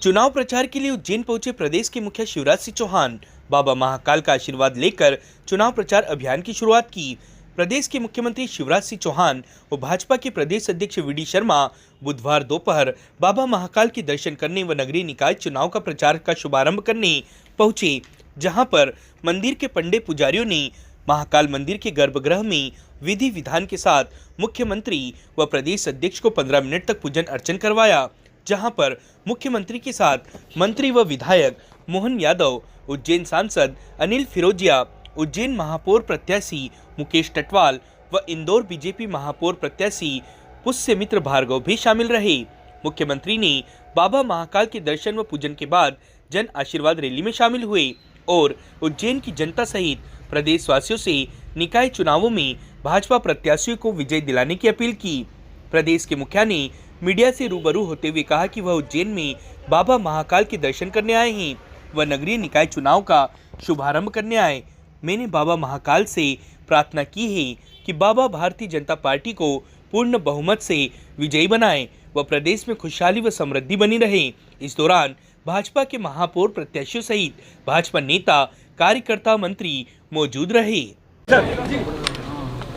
चुनाव प्रचार के लिए उज्जैन पहुंचे प्रदेश के मुखिया शिवराज सिंह चौहान बाबा महाकाल का आशीर्वाद लेकर चुनाव प्रचार अभियान की शुरुआत की। प्रदेश के मुख्यमंत्री शिवराज सिंह चौहान और भाजपा के प्रदेश अध्यक्ष वी डी शर्मा बुधवार दोपहर बाबा महाकाल के दर्शन करने व नगरीय निकाय चुनाव का प्रचार का शुभारंभ करने पहुंचे, जहां पर मंदिर के पंडे पुजारियों ने महाकाल मंदिर के गर्भगृह में विधि विधान के साथ मुख्यमंत्री व प्रदेश अध्यक्ष को 15 मिनट तक पूजन अर्चन करवाया, जहां पर मुख्यमंत्री के साथ मंत्री व विधायक मोहन यादव, उज्जैन सांसद अनिल फिरोजिया, उज्जैन महापौर प्रत्याशी मुकेश टटवाल व इंदौर बीजेपी महापौर प्रत्याशी पुष्यमित्र भार्गव भी शामिल रहे। मुख्यमंत्री ने बाबा महाकाल के दर्शन व पूजन के बाद जन आशीर्वाद रैली में शामिल हुए और उज्जैन की जनता सहित प्रदेशवासियों से निकाय चुनावों में भाजपा प्रत्याशियों को विजय दिलाने की अपील की। प्रदेश के मुखिया ने मीडिया से रूबरू होते हुए कहा कि वह उज्जैन में बाबा महाकाल के दर्शन करने आए हैं, वह नगरीय निकाय चुनाव का शुभारंभ करने आए। मैंने बाबा महाकाल से प्रार्थना की है कि बाबा भारतीय जनता पार्टी को पूर्ण बहुमत से विजयी बनाएं व प्रदेश में खुशहाली व समृद्धि बनी रहे। इस दौरान भाजपा के महापौर प्रत्याशियों सहित भाजपा नेता, कार्यकर्ता, मंत्री मौजूद रहे।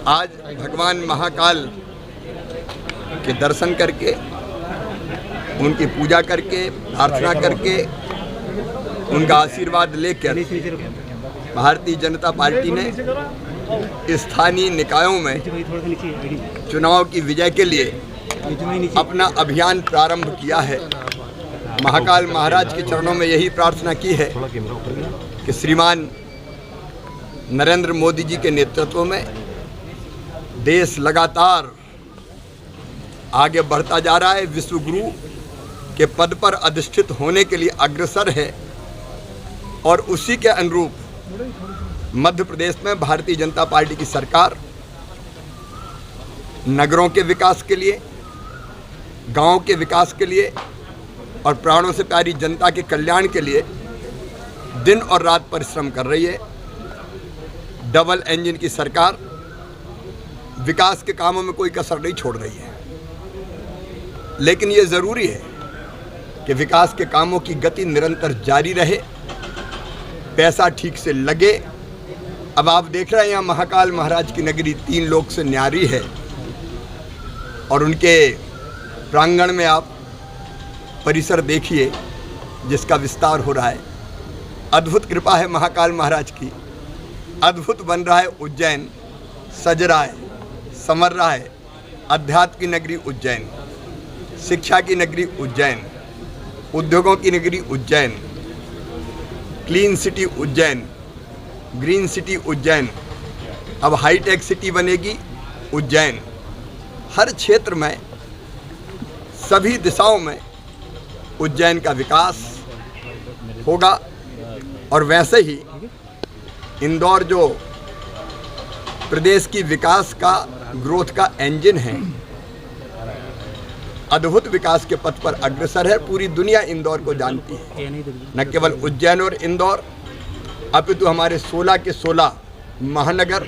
आज भगवान महाकाल के दर्शन करके, उनकी पूजा करके, प्रार्थना करके, उनका आशीर्वाद लेकर भारतीय जनता पार्टी ने स्थानीय निकायों में चुनाव की विजय के लिए अपना अभियान प्रारंभ किया है। महाकाल महाराज के चरणों में यही प्रार्थना की है कि श्रीमान नरेंद्र मोदी जी के नेतृत्व में देश लगातार आगे बढ़ता जा रहा है, विश्व गुरु के पद पर अधिष्ठित होने के लिए अग्रसर है और उसी के अनुरूप मध्य प्रदेश में भारतीय जनता पार्टी की सरकार नगरों के विकास के लिए, गांव के विकास के लिए और प्राणों से प्यारी जनता के कल्याण के लिए दिन और रात परिश्रम कर रही है। डबल इंजन की सरकार विकास के कामों में कोई कसर नहीं छोड़ रही है, लेकिन ये ज़रूरी है कि विकास के कामों की गति निरंतर जारी रहे, पैसा ठीक से लगे। अब आप देख रहे हैं यहाँ महाकाल महाराज की नगरी 3 लोक से न्यारी है और उनके प्रांगण में आप परिसर देखिए जिसका विस्तार हो रहा है। अद्भुत कृपा है महाकाल महाराज की, अद्भुत बन रहा है उज्जैन, सज रहा है, संवर रहा है। अध्यात्म की नगरी उज्जैन, शिक्षा की नगरी उज्जैन, उद्योगों की नगरी Ujjain, clean city Ujjain, green city Ujjain, अब हाईटेक सिटी बनेगी उज्जैन। हर क्षेत्र में, सभी दिशाओं में उज्जैन का विकास होगा और वैसे ही इंदौर जो प्रदेश की विकास का, ग्रोथ का इंजन है, अद्भुत विकास के पथ पर अग्रसर है। पूरी दुनिया इंदौर को जानती है, न केवल उज्जैन और इंदौर, अपितु हमारे 16 के 16 महानगर।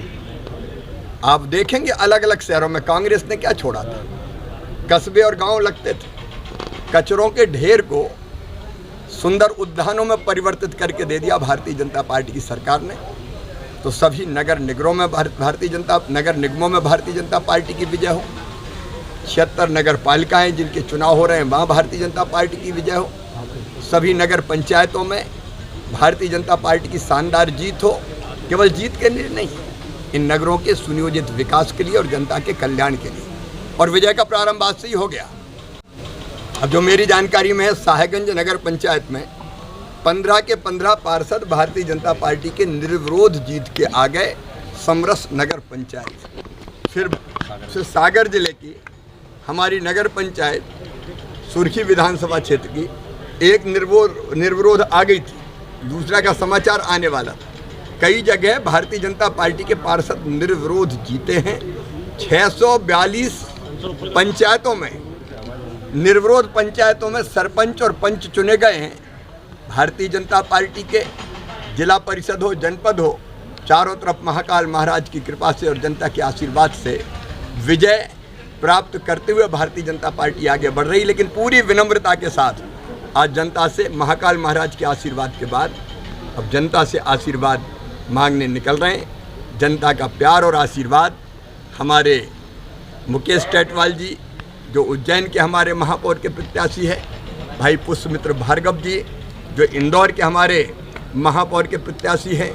आप देखेंगे अलग अलग शहरों में कांग्रेस ने क्या छोड़ा था, कस्बे और गांव लगते थे। कचरों के ढेर को सुंदर उद्यानों में परिवर्तित करके दे दिया भारतीय जनता पार्टी की सरकार ने। तो सभी नगर निगमों में भारतीय जनता पार्टी की विजय हो। 76 नगर पालिकाएँ जिनके चुनाव हो रहे हैं वहाँ भारतीय जनता पार्टी की विजय हो। सभी नगर पंचायतों में भारतीय जनता पार्टी की शानदार जीत हो। केवल जीत के लिए नहीं, इन नगरों के सुनियोजित विकास के लिए और जनता के कल्याण के लिए। और विजय का प्रारंभ आज से ही हो गया। अब जो मेरी जानकारी में है, साहेबगंज नगर पंचायत में 15 के 15 पार्षद भारतीय जनता पार्टी के निर्विरोध जीत के आ गए। समरस नगर पंचायत, फिर सागर जिले की हमारी नगर पंचायत सुर्खी विधानसभा क्षेत्र की एक निर्विरोध आ गई थी, दूसरा का समाचार आने वाला था। कई जगह भारतीय जनता पार्टी के पार्षद निर्विरोध जीते हैं। 642 पंचायतों में, निर्विरोध पंचायतों में सरपंच और पंच चुने गए हैं। भारतीय जनता पार्टी के जिला परिषद हो, जनपद हो, चारों तरफ महाकाल महाराज की कृपा से और जनता के आशीर्वाद से विजय प्राप्त करते हुए भारतीय जनता पार्टी आगे बढ़ रही। लेकिन पूरी विनम्रता के साथ आज जनता से महाकाल महाराज के आशीर्वाद के बाद अब जनता से आशीर्वाद मांगने निकल रहे हैं। जनता का प्यार और आशीर्वाद हमारे मुकेश टेटवाल जी जो उज्जैन के हमारे महापौर के प्रत्याशी है, भाई पुष्पमित्र भार्गव जी जो इंदौर के हमारे महापौर के प्रत्याशी हैं,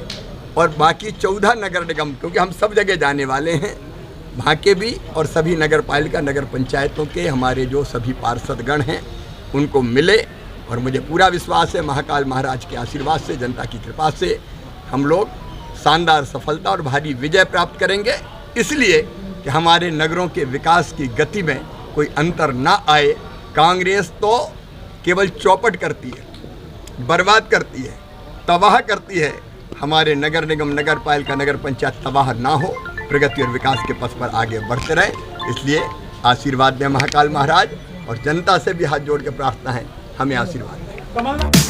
और बाकी 14 नगर निगम, क्योंकि हम सब जगह जाने वाले हैं, वहाँ के भी और सभी नगर पालिका नगर पंचायतों के हमारे जो सभी पार्षदगण हैं उनको मिले। और मुझे पूरा विश्वास है महाकाल महाराज के आशीर्वाद से, जनता की कृपा से हम लोग शानदार सफलता और भारी विजय प्राप्त करेंगे, इसलिए कि हमारे नगरों के विकास की गति में कोई अंतर ना आए। कांग्रेस तो केवल चौपट करती है, बर्बाद करती है, तबाह करती है। हमारे नगर निगम, नगर पालिका, नगर पंचायत तबाह ना हो, प्रगति और विकास के पथ पर आगे बढ़ते रहे। इसलिए आशीर्वाद दें महाकाल महाराज, और जनता से भी हाथ जोड़ के प्रार्थना है हमें आशीर्वाद दें।